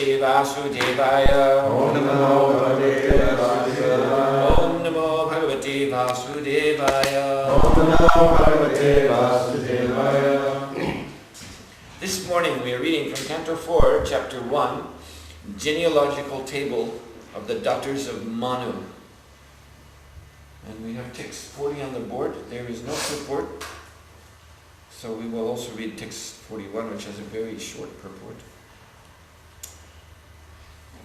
Bhagavate Vasudevaya. Om Namo Bhagavate Vasudevaya. Om Namo Bhagavate Vasudevaya. Om Namo Bhagavate Vasudevaya. This morning we are reading from Canto 4, Chapter 1, Genealogical Table of the Daughters of Manu. And we have text 40 on the board. There is no purport. So we will also read text 41, which has a very short purport.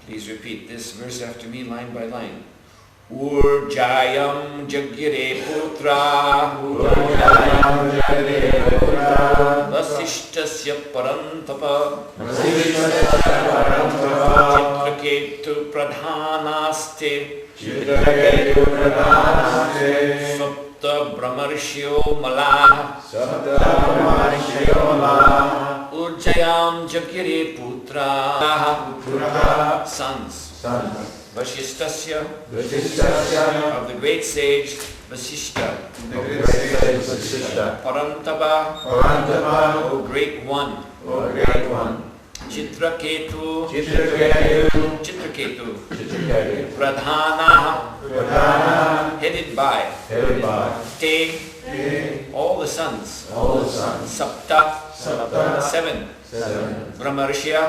Please repeat this verse after me, line by line. Urjayam Jagire Putra. Urjayam Jagire Putra. Vasishtasya Parantapa. Vasishtasya Parantapa. Chitraketu Pradhanaste. Chitraketu Pradhanaste. Sapta Brahmarshyo Mala. Sapta Brahmarshyo Mala. Urjayam Jagire Putra. Putra. Sons. Vasishtasya, of the great sage Vasishta. Parantapa, O great one. Chitraketu, Pradhana, headed by. Te, all the sons. Sapta, seven. Brahmarshya,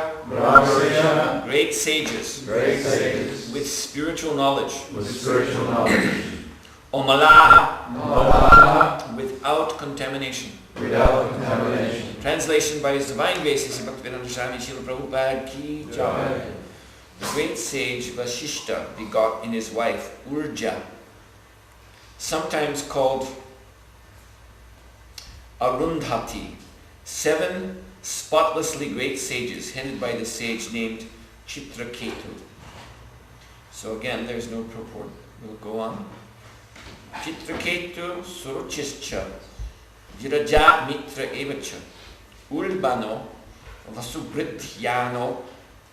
great sages, with spiritual knowledge. Omala, without contamination. Translation by His Divine Grace, Srila Bhaktivedanta Swami Srila Prabhupada Ki Jai. The great sage Vasishta begot in his wife Urja, sometimes called Arundhati, 7 spotlessly great sages headed by the sage named Chitraketu. So again, there's no purport. We'll go on. Chitraketu Suruchischa Viraja Mitra Evacha Ulbano Vasubrithyano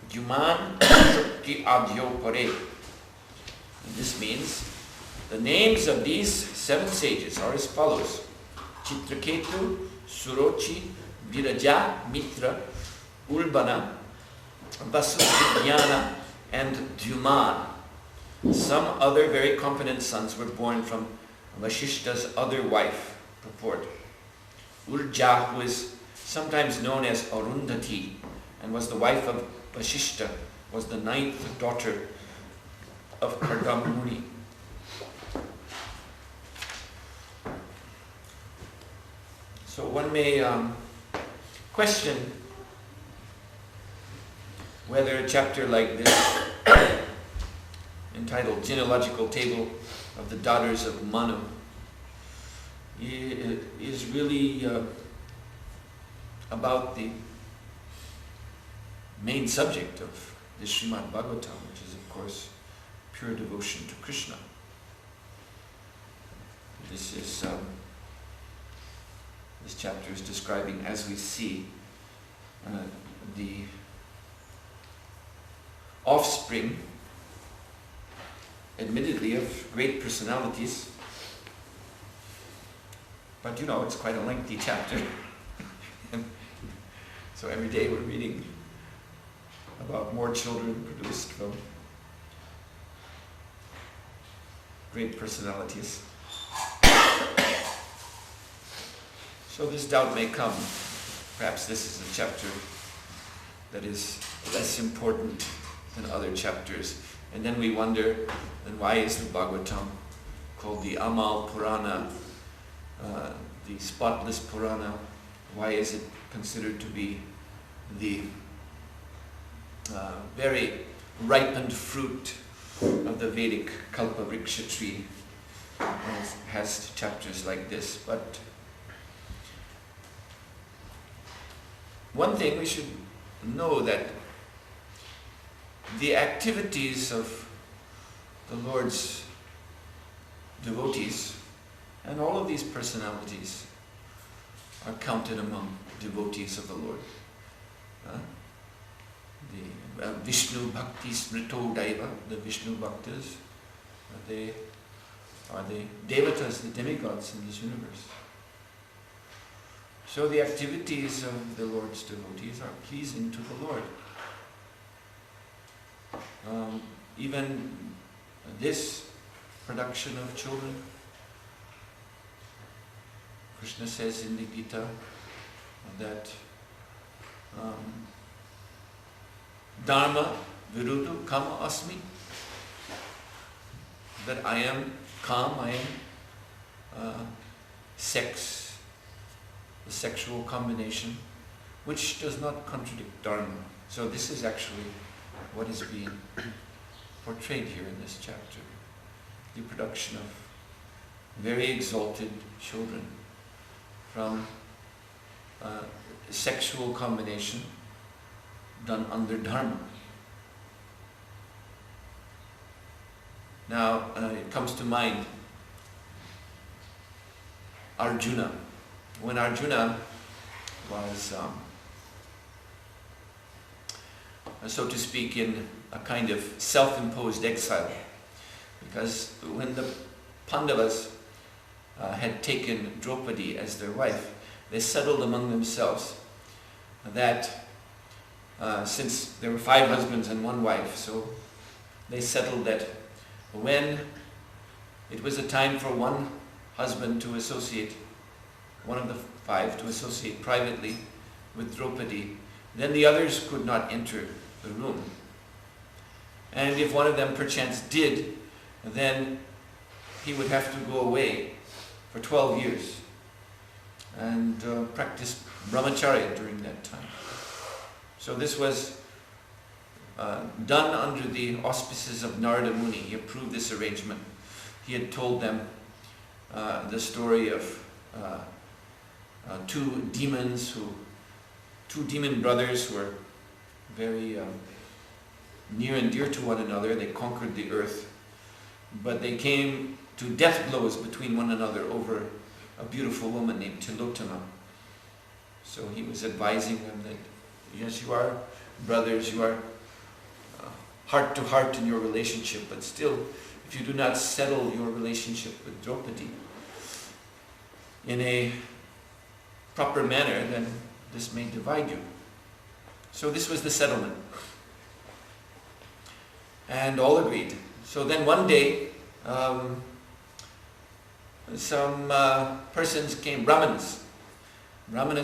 Duman Shukti Adyo Pare. This means the names of these 7 sages are as follows: Chitraketu, Surochi, Viraja, Mitra, Ulbana, Vasudhyana, and Duman. Some other very competent sons were born from Vashishta's other wife. Purport. Urja, who is sometimes known as Arundhati and was the wife of Vashishta, was the 9th daughter of Kardamuni. So one may question whether a chapter like this, entitled Genealogical Table of the Daughters of Manu, is really about the main subject of the Srimad Bhagavatam, which is of course pure devotion to Krishna. This chapter is describing, as we see, the offspring, admittedly, of great personalities. But it's quite a lengthy chapter. So every day we're reading about more children produced from great personalities. So this doubt may come. Perhaps this is a chapter that is less important than other chapters. And then we wonder, then why is the Bhagavatam called the Amal Purana, the spotless Purana? Why is it considered to be the very ripened fruit of the Vedic Kalpa Vriksha tree? And it has chapters like this. But one thing we should know, that the activities of the Lord's devotees, and all of these personalities, are counted among devotees of the Lord. The Vishnu Bhakti Smrito Daiva, the Vishnu Bhaktas, they are the devatas, the demigods in this universe. So the activities of the Lord's devotees are pleasing to the Lord. even this production of children. Krishna says in the Gita that Dharma viruddha kama asmi, that I am calm, I am sex, the sexual combination, which does not contradict Dharma. So this is actually what is being portrayed here in this chapter. The production of very exalted children from sexual combination done under Dharma. Now it comes to mind Arjuna. When Arjuna was, so to speak, in a kind of self-imposed exile, because when the Pandavas had taken Draupadi as their wife, they settled among themselves that since there were 5 husbands and 1 wife, so they settled that when it was a time for one husband to associate, one of the 5 to associate privately with Draupadi, then the others could not enter the room. And if one of them perchance did, then he would have to go away for 12 years and practice brahmacharya during that time. So this was done under the auspices of Narada Muni. He approved this arrangement. He had told them the story of 2 demon brothers who were very near and dear to one another. They conquered the earth, but they came to death blows between one another over a beautiful woman named Tilotama. So he was advising them that, yes, you are brothers, you are heart to heart in your relationship, but still, if you do not settle your relationship with Draupadi in a proper manner, then this may divide you. So this was the settlement. And all agreed. So then one day, some persons came, Brahmanas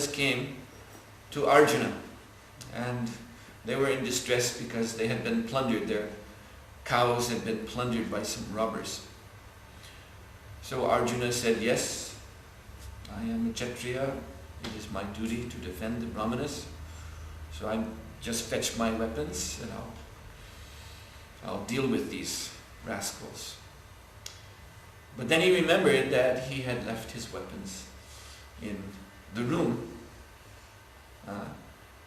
came to Arjuna, and they were in distress because they had been plundered. Their cows had been plundered by some robbers. So Arjuna said, yes, I am a Kshatriya. It is my duty to defend the Brahmanas. So I just fetch my weapons and I'll deal with these rascals. But then he remembered that he had left his weapons in the room,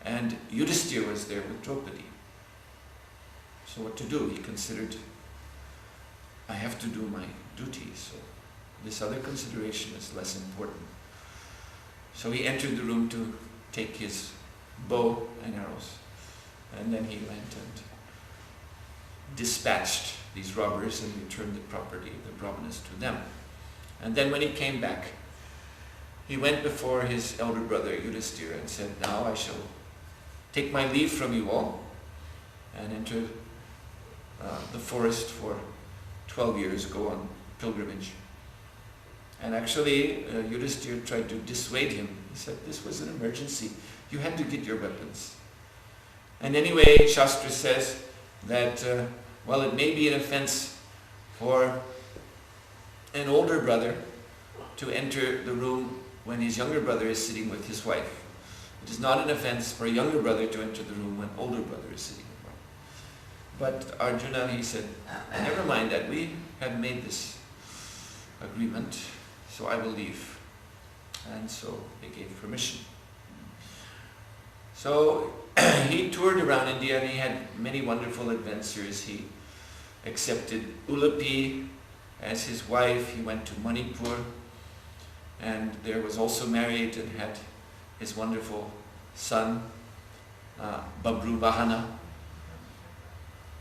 and Yudhisthira was there with Draupadi. So what to do? He considered, I have to do my duty, so this other consideration is less important. So he entered the room to take his bow and arrows, and then he went and dispatched these robbers and returned the property of the Brahmanas to them. And then when he came back, he went before his elder brother Yudhisthira and said, now I shall take my leave from you all and enter the forest for 12 years, go on pilgrimage. And actually Yudhisthira tried to dissuade him. He said, this was an emergency. You had to get your weapons. And anyway, Shastra says that while it may be an offense for an older brother to enter the room when his younger brother is sitting with his wife, it is not an offense for a younger brother to enter the room when older brother is sitting with wife. But Arjuna, he said, never mind that, we have made this agreement, so I will leave. And so they gave permission. So he toured around India and he had many wonderful adventures. He accepted Ulupi as his wife. He went to Manipur and there was also married and had his wonderful son, Babru Vahana,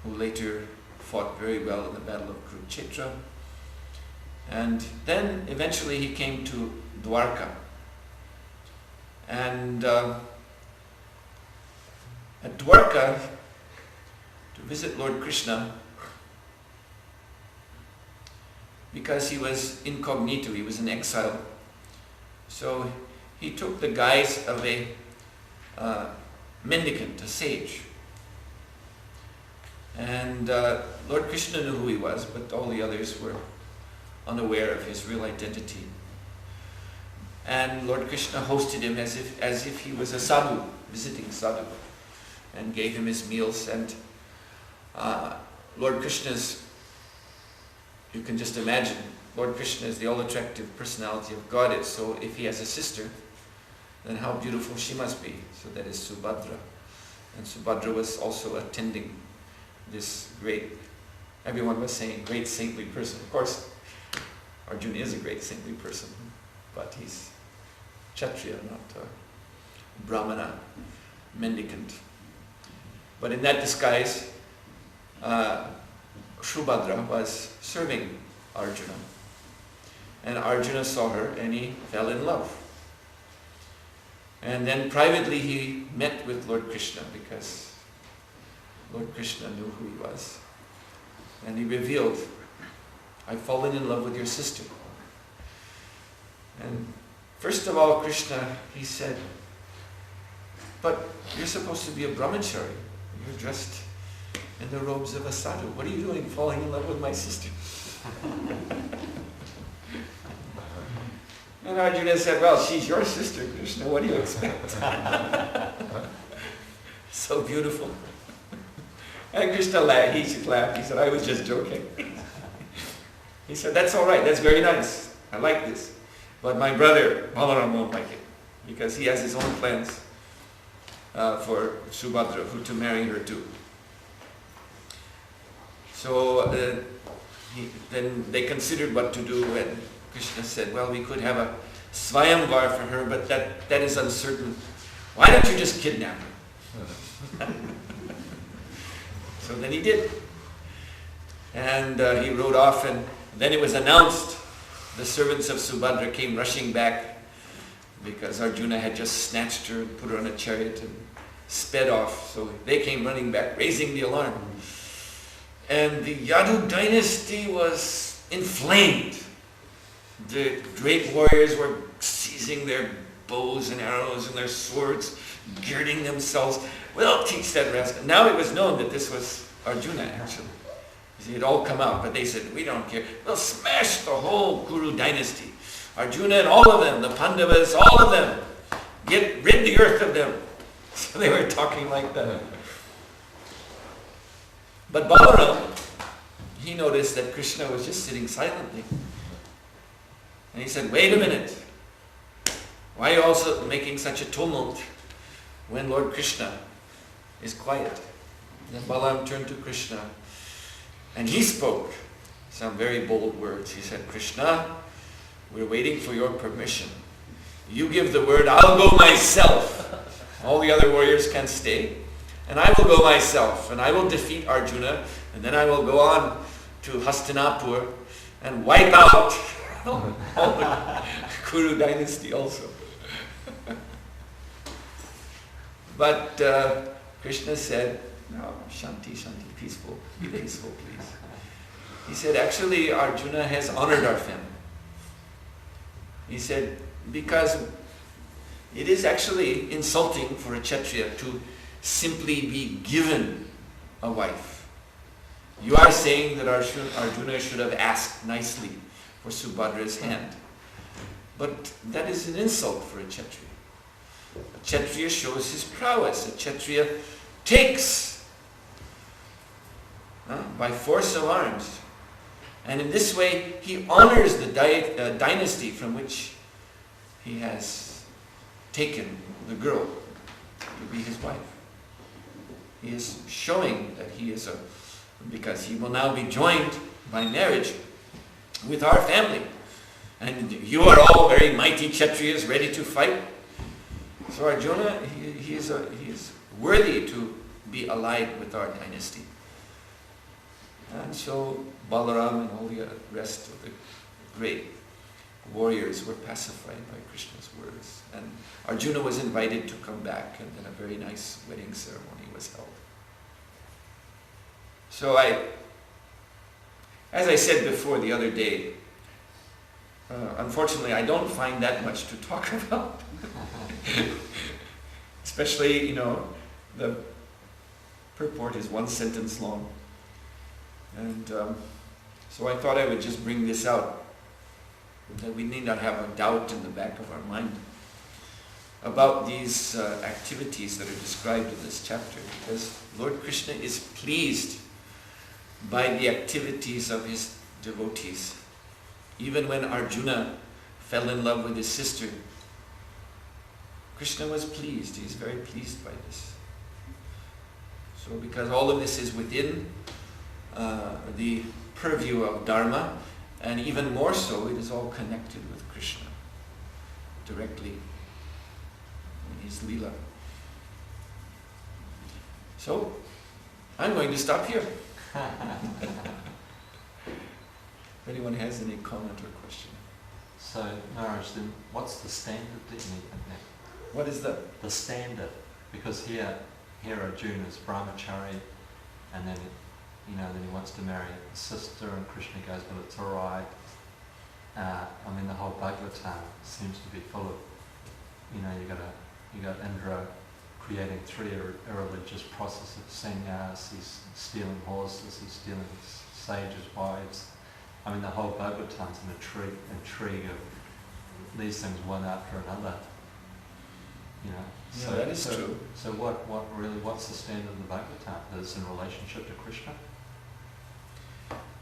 who later fought very well in the Battle of Kurukshetra. And then eventually he came to Dwarka. And at Dwarka, to visit Lord Krishna because he was incognito, he was in exile. So he took the guise of a mendicant, a sage. And Lord Krishna knew who he was, but all the others were unaware of his real identity. And Lord Krishna hosted him as if he was a sadhu, visiting sadhu, and gave him his meals. And Lord Krishna's, you can just imagine, Lord Krishna is the all-attractive personality of Godhead, so if he has a sister, then how beautiful she must be. So that is Subhadra. And Subhadra was also attending this great, everyone was saying, great saintly person. Of course, Arjuna is a great saintly person, but he's Kshatriya, not a Brahmana, mendicant. But in that disguise, Subhadra was serving Arjuna. And Arjuna saw her and he fell in love. And then privately he met with Lord Krishna because Lord Krishna knew who he was. And he revealed, I've fallen in love with your sister. And first of all, Krishna, he said, but you're supposed to be a brahmachari. You're dressed in the robes of a sadhu. What are you doing falling in love with my sister? And Arjuna said, well, she's your sister, Krishna. What do you expect? So beautiful. And Krishna laughed. He just laughed. He said, I was just joking. He said, that's all right. That's very nice. I like this. But my brother, Balaram, won't like it. Because he has his own plans for Subhadra, who to marry her to. So then they considered what to do, and Krishna said, well, we could have a Swayamvar for her, but that is uncertain. Why don't you just kidnap her? So then he did. And he rode off, and then it was announced. The servants of Subhadra came rushing back because Arjuna had just snatched her and put her on a chariot and sped off. So they came running back, raising the alarm. And the Yadu dynasty was inflamed. The great warriors were seizing their bows and arrows and their swords, girding themselves. We'll teach that rascal. Now it was known that this was Arjuna, actually. It had all come out, but they said, we don't care. We'll smash the whole Kuru dynasty. Arjuna and all of them, the Pandavas, all of them. Rid the earth of them. So they were talking like that. But Balaram, he noticed that Krishna was just sitting silently. And he said, wait a minute. Why are you also making such a tumult when Lord Krishna is quiet? Then Balaram turned to Krishna and he spoke some very bold words. He said, Krishna, we're waiting for your permission. You give the word, I'll go myself. All the other warriors can stay. And I will go myself, and I will defeat Arjuna, and then I will go on to Hastinapur and wipe out all the Kuru dynasty also. But Krishna said, no, Shanti, peaceful, be peaceful, please. He said, actually, Arjuna has honored our family. He said, because it is actually insulting for a Kshatriya to simply be given a wife. You are saying that Arjuna should have asked nicely for Subhadra's hand. But that is an insult for a Kshatriya. A Kshatriya shows his prowess. A Kshatriya takes by force of arms. And in this way, he honors the dynasty from which he has taken the girl to be his wife. He is showing that he is because he will now be joined by marriage with our family. And you are all very mighty Kshatriyas ready to fight. So Arjuna, he is worthy to be allied with our dynasty. And so Balaram and all the rest of the great warriors were pacified by Krishna's words. And Arjuna was invited to come back, and then a very nice wedding ceremony was held. So as I said before the other day, unfortunately I don't find that much to talk about. Especially, the purport is one sentence long. And so I thought I would just bring this out, that we need not have a doubt in the back of our mind about these activities that are described in this chapter, because Lord Krishna is pleased by the activities of his devotees. Even when Arjuna fell in love with his sister, Krishna was pleased. He's very pleased by this. So because all of this is within the purview of Dharma, and even more so, it is all connected with Krishna directly in his Leela. So, I'm going to stop here. If anyone has any comment or question. So, Maharaj, then what's the standard that you need? What is that? The standard. Because here Arjuna is brahmachari, and then then he wants to marry a sister, and Krishna goes, well, it's all right. The whole Bhagavatam seems to be full of, you got Indra creating three irreligious processes, sannyas, he's stealing horses, he's stealing sages' wives. The whole Bhagavatam's an intrigue of these things one after another. Yeah, that is true. So what's the standard of the Bhagavatam? That is in relationship to Krishna?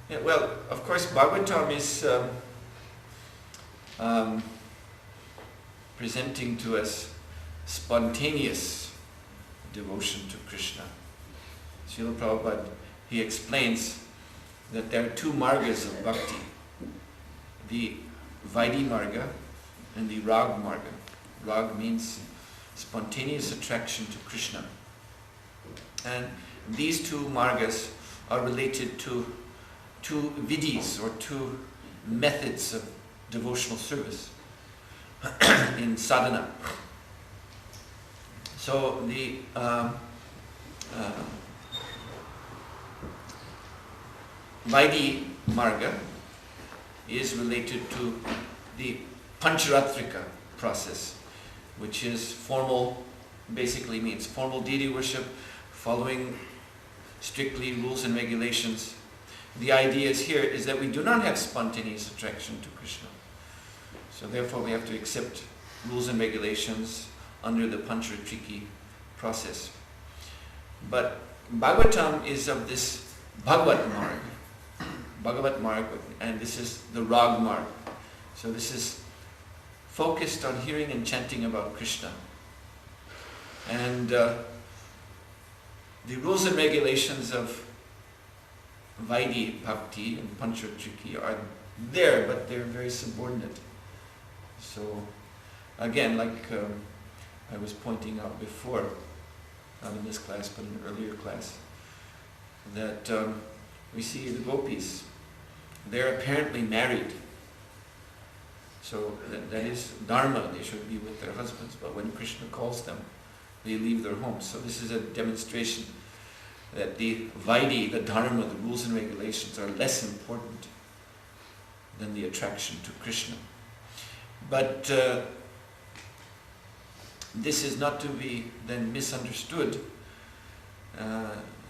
Yeah, well, of course, Bhagavatam is presenting to us spontaneous devotion to Krishna. Srila Prabhupada, he explains that there are two margas of bhakti, the Vaidhi marga and the Rag marga. Rag means spontaneous attraction to Krishna. And these two margas are related to two vidhis, or two methods of devotional service in sadhana. So the Vaidhi marga is related to the Pancharatrika process, which is formal, basically means formal deity worship, following strictly rules and regulations. The idea here is that we do not have spontaneous attraction to Krishna. So therefore we have to accept rules and regulations under the Pancharatriki process. But Bhagavatam is of this Bhagavat Marg, and this is the Rag Marg. So this is focused on hearing and chanting about Krishna. And the rules and regulations of Vaidhi Bhakti and Pancharatriki are there, but they're very subordinate. So again, like I was pointing out before, not in this class but in an earlier class, that we see the gopis, they're apparently married. So that is dharma, they should be with their husbands, but when Krishna calls them, they leave their homes. So this is a demonstration that the Vaidhi, the dharma, the rules and regulations are less important than the attraction to Krishna. But this is not to be then misunderstood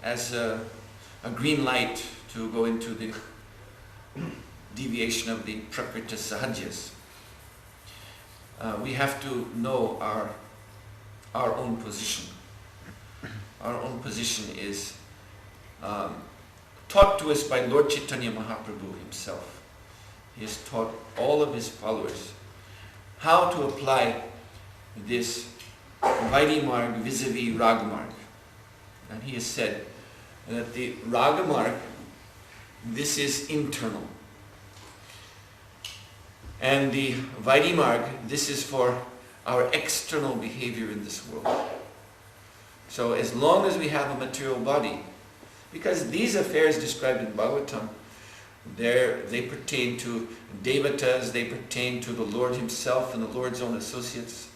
as a green light to go into the deviation of the Prakriti Sahajas. We have to know our own position. Our own position is taught to us by Lord Chaitanya Mahaprabhu himself. He has taught all of his followers how to apply this Vaidhi Marg vis-a-vis Raga Marg. And he has said that the Raga Marg, this is internal. And the Vaidhi Marg, this is for our external behavior in this world. So as long as we have a material body, because these affairs described in Bhagavatam, they pertain to devatas, they pertain to the Lord himself and the Lord's own associates.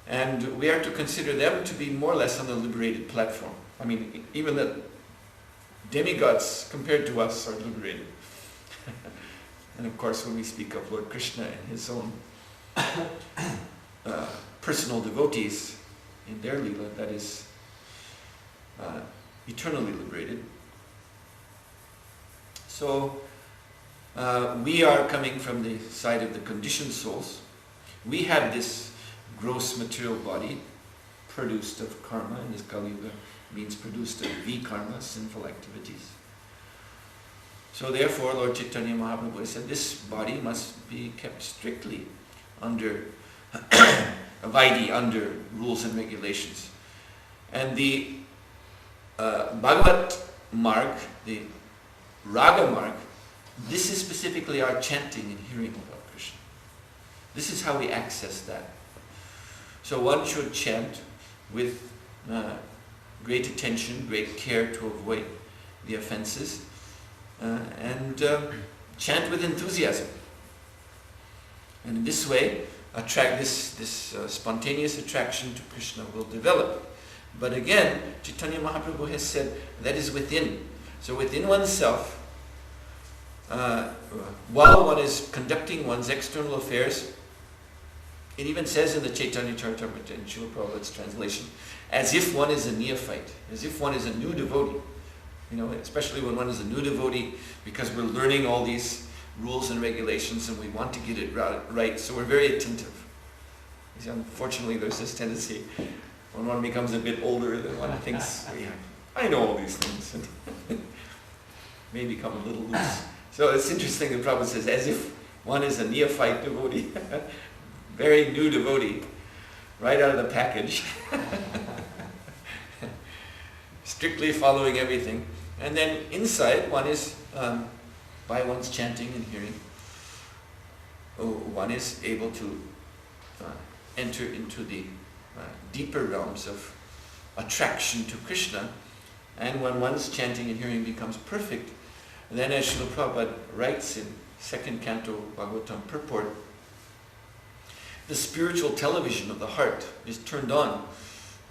And we are to consider them to be more or less on the liberated platform. I mean, even demigods compared to us are liberated. And of course, when we speak of Lord Krishna and his own personal devotees in their lila, that is eternally liberated. So we are coming from the side of the conditioned souls. We have this gross material body produced of karma, and this Kali Yuga means produced of vikarma, sinful activities. So therefore, Lord Chaitanya Mahaprabhu has said this body must be kept strictly under Vaidhi, under rules and regulations. And the Bhagavat Marg, the Raga Marg, this is specifically our chanting and hearing about Krishna. This is how we access that. So one should chant with great attention, great care to avoid the offenses, and chant with enthusiasm. And in this way, this spontaneous attraction to Krishna will develop. But again, Chaitanya Mahaprabhu has said that is within. So within oneself, while one is conducting one's external affairs, it even says in the Chaitanya Charitamrita, in Srila Prabhupada's translation, as if one is a neophyte, as if one is a new devotee. You know, especially when one is a new devotee, because we're learning all these rules and regulations and we want to get it right, so we're very attentive. See, unfortunately, there's this tendency, when one becomes a bit older, then one thinks, I know all these things, and may become a little loose. So it's interesting that Prabhupada says, as if one is a neophyte devotee, very new devotee, right out of the package, strictly following everything. And then inside, one is, by one's chanting and hearing, one is able to enter into the deeper realms of attraction to Krishna. And when one's chanting and hearing becomes perfect, then as Srila Prabhupada writes in 2nd Canto Bhagavatam Purport, the spiritual television of the heart is turned on,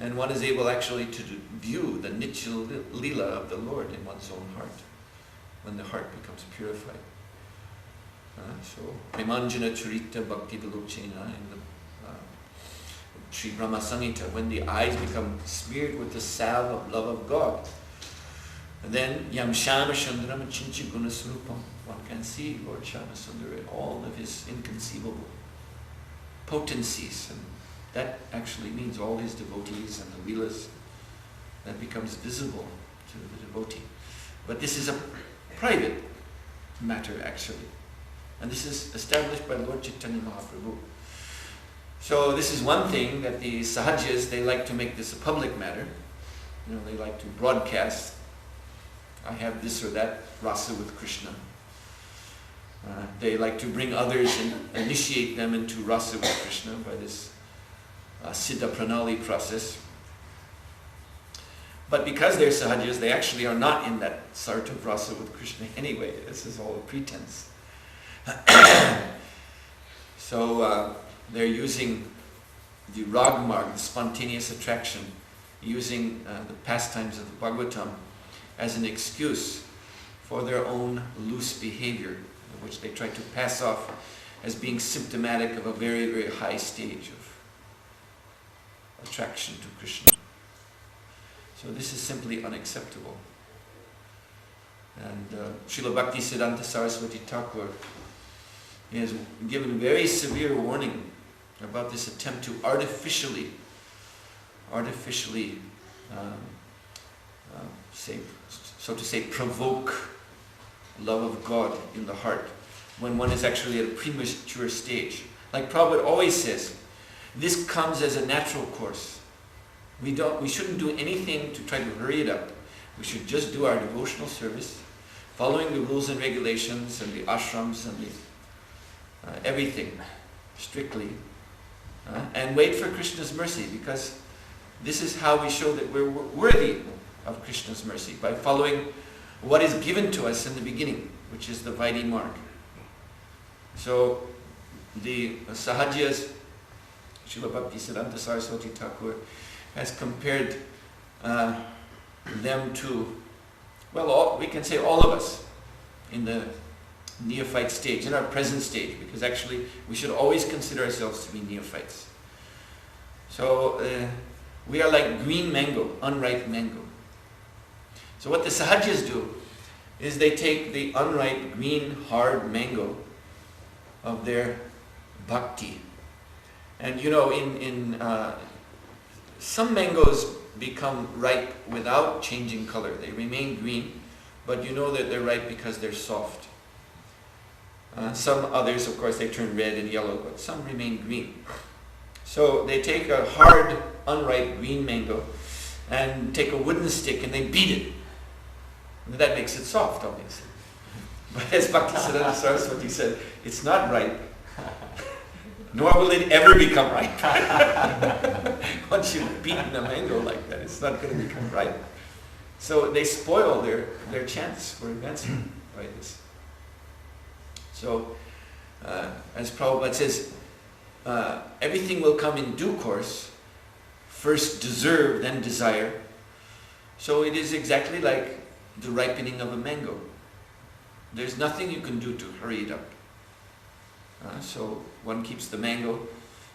and one is able actually to view the Nitya Lila of the Lord in one's own heart, when the heart becomes purified. So, Premanjana Charita Bhakti Vilochena in the Sri Brahma Samhita, when the eyes become smeared with the salve of love of God, and then Yam Shama Sundram Chinchi Guna Surupam, one can see Lord Shama Sundara in all of his inconceivable potencies, and that actually means all his devotees and the Leelas, that becomes visible to the devotee. But this is a private matter actually, and this is established by Lord Chaitanya Mahaprabhu. So this is one thing that the Sahajas, they like to make this a public matter. You know, they like to broadcast, I have this or that rasa with Krishna. They like to bring others and initiate them into rasa with Krishna by this Siddha Pranali process. But because they're Sahajas, they actually are not in that sort of rasa with Krishna anyway. This is all a pretense. So they're using the ragmarg, the spontaneous attraction, using the pastimes of the Bhagavatam as an excuse for their own loose behavior, which they try to pass off as being symptomatic of a very, very high stage of attraction to Krishna. So this is simply unacceptable. And Srila Bhakti Siddhanta Saraswati Thakur, he has given very severe warning about this attempt to artificially provoke love of God in the heart when one is actually at a premature stage. Like Prabhupada always says, this comes as a natural course. We shouldn't do anything to try to hurry it up. We should just do our devotional service, following the rules and regulations and the ashrams and the everything strictly, and wait for Krishna's mercy, because this is how we show that we're worthy of Krishna's mercy, by following what is given to us in the beginning, which is the Vaidhi Marg. So the Sahajas, Srila Bhakti Siddhanta Saraswati Thakur has compared them to Well, we can say all of us in the neophyte stage, in our present stage, because actually we should always consider ourselves to be neophytes. So we are like green mango, unripe mango. So what the Sahajas do is they take the unripe, green, hard mango of their bhakti. And you know, in some mangoes become ripe without changing color. They remain green, but you know that they're ripe because they're soft. Some others, of course, they turn red and yellow, but some remain green. So they take a hard, unripe green mango and take a wooden stick and they beat it. And that makes it soft, obviously. But as Bhaktisiddhanta Saraswati said, it's not ripe, nor will it ever become ripe. Once you've beaten a mango like that, it's not going to become ripe. So they spoil their chance for advancement by this. So, as Prabhupada says, everything will come in due course, first deserve, then desire. So it is exactly like the ripening of a mango. There's nothing you can do to hurry it up. So one keeps the mango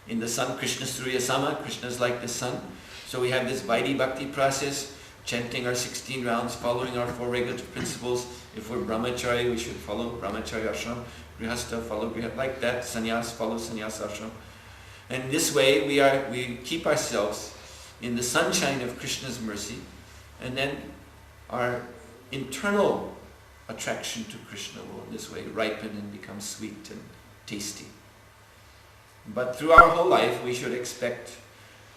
in the sun. Krishna Surya Sama, Krishna is like the sun. So we have this Vaidhi Bhakti process, chanting our 16 rounds, following our 4 regulative principles. If we're brahmachari, we should follow brahmachari ashram. Grihastha, follow grihastha, like that. Sannyas, follow sannyas ashram. And this way we keep ourselves in the sunshine of Krishna's mercy, and then our internal attraction to Krishna will in this way ripen and become sweet and tasty. But through our whole life we should expect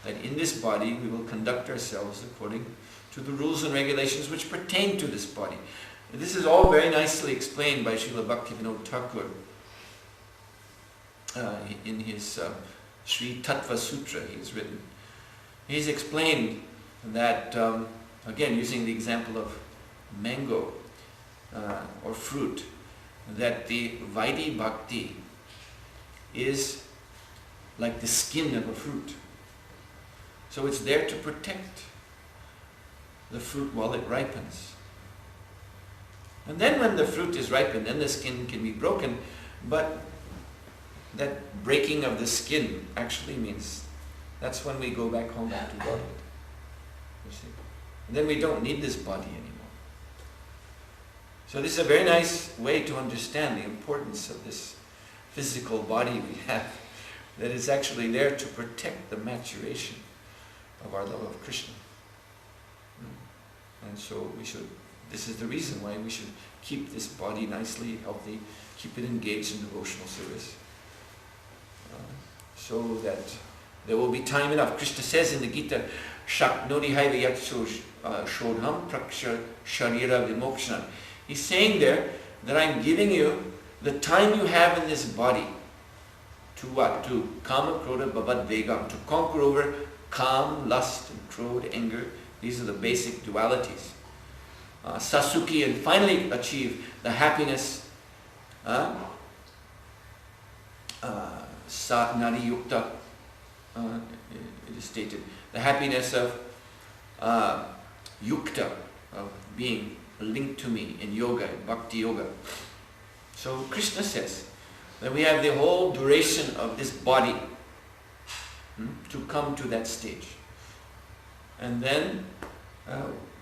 that in this body we will conduct ourselves according to the rules and regulations which pertain to this body. And this is all very nicely explained by Srila Bhaktivinoda Thakur in his Sri Tattva Sutra he's written. He's explained that, again using the example of mango or fruit, that the Vaidhi Bhakti is like the skin of a fruit. So it's there to protect the fruit while it ripens. And then when the fruit is ripened, then the skin can be broken, but that breaking of the skin actually means that's when we go back home back to Godhead. You see? And then we don't need this body anymore. So this is a very nice way to understand the importance of this physical body we have, that is actually there to protect the maturation of our love of Krishna. And so this is the reason why we should keep this body nicely healthy, keep it engaged in devotional service, so that there will be time enough. Krishna says in the Gita, Shaknodi haiva yatso shodham praksha sharira vimokshana. He's saying there that I'm giving you the time you have in this body to what? To kama, krodha, bhavat, vegam, to conquer over kam, lust, and krodha, anger. These are the basic dualities. Sasuki, and finally achieve the happiness, sa nari yukta, it is stated, the happiness of yukta, of being linked to me in yoga, in bhakti yoga. So Krishna says that we have the whole duration of this body to come to that stage. And then,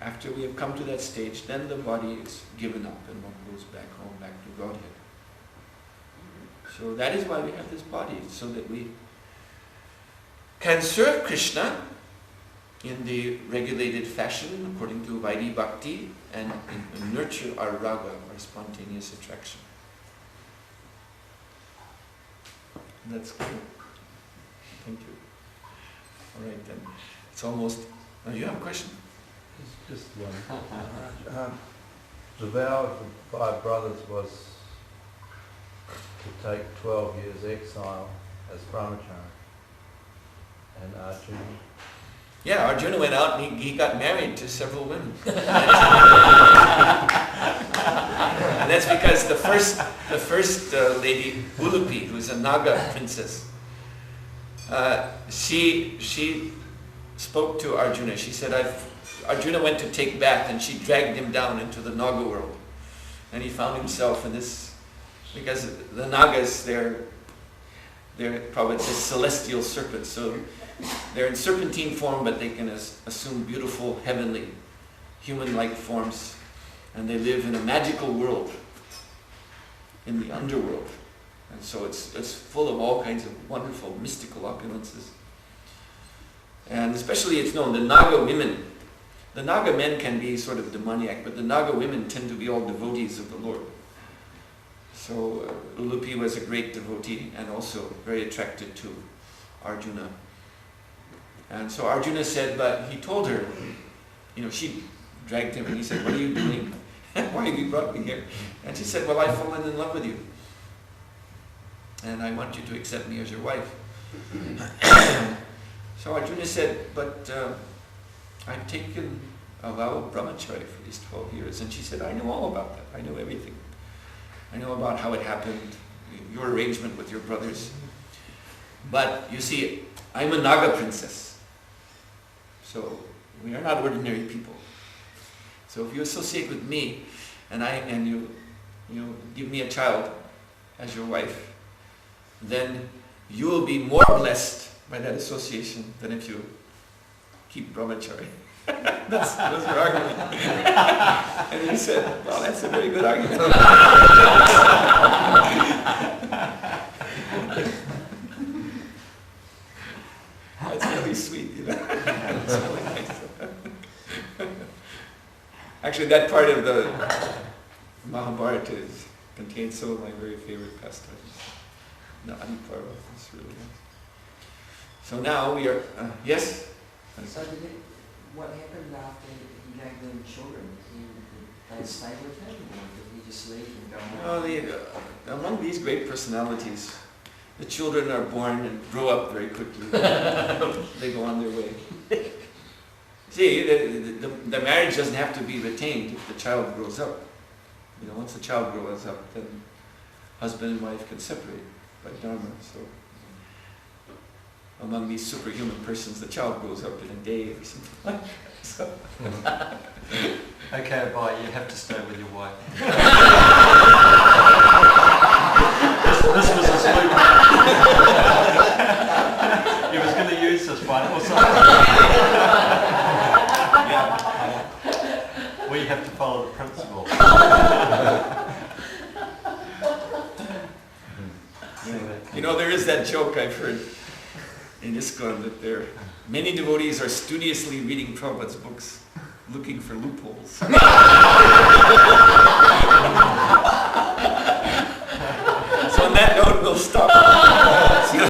after we have come to that stage, then the body is given up and one goes back home, back to Godhead. So that is why we have this body, so that we can serve Krishna in the regulated fashion according to Vaidhi Bhakti and nurture our raga, our spontaneous attraction. That's good. Thank you. All right then. It's almost... you have a question? Just one. The vow of the 5 brothers was to take 12 years exile as brahmachari. And Arjuna. Yeah, Arjuna went out and he got married to several women. And that's because the first lady, Ulupi, who's a Naga princess, she spoke to Arjuna. She said, Arjuna went to take bath and she dragged him down into the Naga world. And he found himself in this, because the Nagas, they're probably just celestial serpents. So they're in serpentine form, but they can assume beautiful, heavenly, human-like forms. And they live in a magical world, in the underworld. And so it's full of all kinds of wonderful, mystical opulences. And especially it's known, the Naga women, the Naga men can be sort of demoniac, but the Naga women tend to be all devotees of the Lord. So Ulupi was a great devotee and also very attracted to Arjuna. And so Arjuna said, but he told her, she dragged him and he said, what are you doing? Why have you brought me here? And she said, well, I've fallen in love with you. And I want you to accept me as your wife. So Arjuna said, but I've taken a vow of brahmacharya for these 12 years. And she said, I know all about that. I know everything. I know about how it happened, your arrangement with your brothers. But you see, I'm a Naga princess. So we are not ordinary people. So if you associate with me and you give me a child as your wife, then you will be more blessed by that association than if you keep brahmacharya. That's your argument. And he said, well, that's a very good argument. That's really sweet, It's really nice. Actually, that part of the Mahabharata contains some of my very favorite pastimes. The Adiparva is really nice. So now we are, yes? So what happened after he gave them children? Did they stay with him, or did he just leave and go on? Among these great personalities, the children are born and grow up very quickly. They go on their way. See, the marriage doesn't have to be retained if the child grows up. Once the child grows up, then husband and wife can separate by dharma. So among these superhuman persons, the child grows up in a day or something like that. So. Okay, bye. You have to stay with your wife. This was a sloop. He was going to use this one or something. We have to follow the principle. There is that joke I've heard in ISKCON that many devotees are studiously reading Prabhupada's books, looking for loopholes. So on that note, we'll stop.